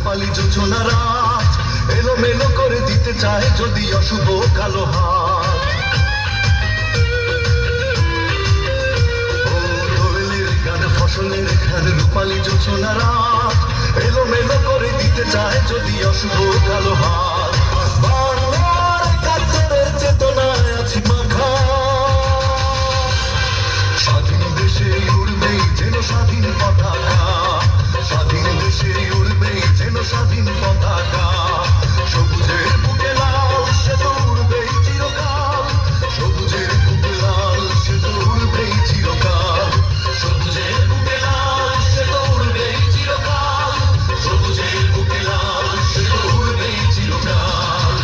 রূপালী যোজনা রাত এলোমেলো করে দিতে চায় যদি অশুভ কালো হাত। ফসলের খ্যাত রূপালী যোজনা রাত এলোমেলো করে দিতে চায় যদি অশুভ কালো হাত। বাংলার একাত্তরের চেতনায় আছি মাখা, স্বাধীন দেশে উড়বেই যেন স্বাধীন পতাকা, স্বাধীন দেশে উড়বেই যেন স্বাধীন পতাকা। সবুজের বুকে লাল সে তো উড়বেই চিরকাল, সবুজের বুকে লাল সে তো উড়বেই চিরকাল, সবুজের বুকে লাল সে তো উড়বেই চিরকাল, সবুজের বুকে লাল সে তো উড়বেই চিরকাল।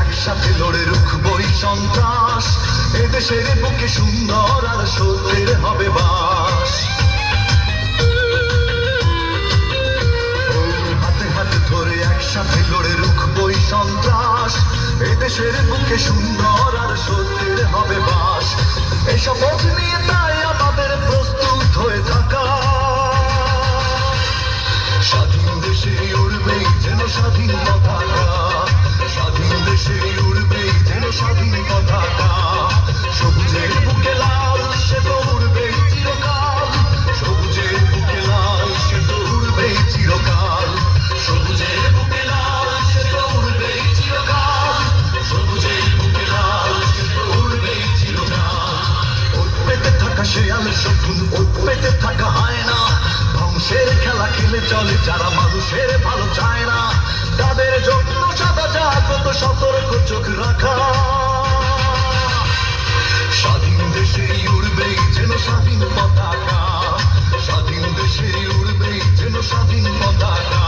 একসাথে লড়ে রুখবই সন্ত্রাস, এদেশের বুকে সুন্দর আর সত্যের হবে বাস। হাতে হাতে ধরে একসাথে লড়ে রুখবই সন্ত্রাস, এদেশের বুকে সুন্দর আর সত্যের হবে বাস। এই শপথ নিয়ে তাই আমাদের প্রস্তুত হয়ে থাকা, স্বাধীন দেশে উড়বেই যেন স্বাধীন পতাকা, স্বাধীন দেশে উড়বেই যেন স্বাধীন পতাকা। সবুজের বুকে লাল সে তো উড়বেই চিরকাল, সবুজের বুকে লাল সে তো উড়বেই চিরকাল, সবুজের বুকে লাল সে তো উড়বেই চিরকাল, সবুজের বুকে লাল সে তো উড়বেই চিরকাল। ওট পেতে থাকা শেয়াল শকুন, ওট পেতে থাকা হয় না, ধ্বংসের খেলা খেলে চলে যারা মানুষের ভালো চায় না, তাদের জন্য সাদা জাগ্রত সতর্ক চোখ রাখা। স্বাধীন দেশে উড়বেই যেন স্বাধীন পতাকা, স্বাধীন দেশে উড়বেই যেন স্বাধীন পতাকা।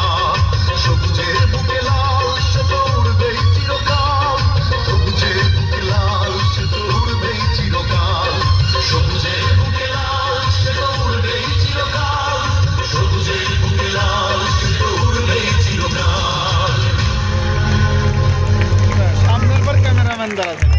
সবুজের বুকে লাল সে তো উড়বেই চিরকাল, সবুজের বুকে লাল সে তো উড়বেই চিরকাল, সবুজের বুকে লাল সে তো উড়বেই চিরকাল, সবুজের বুকে লাল সে তো উড়বেই চিরকাল। সামনের বার ক্যামেরাম্যান দাঁড়াচ্ছে।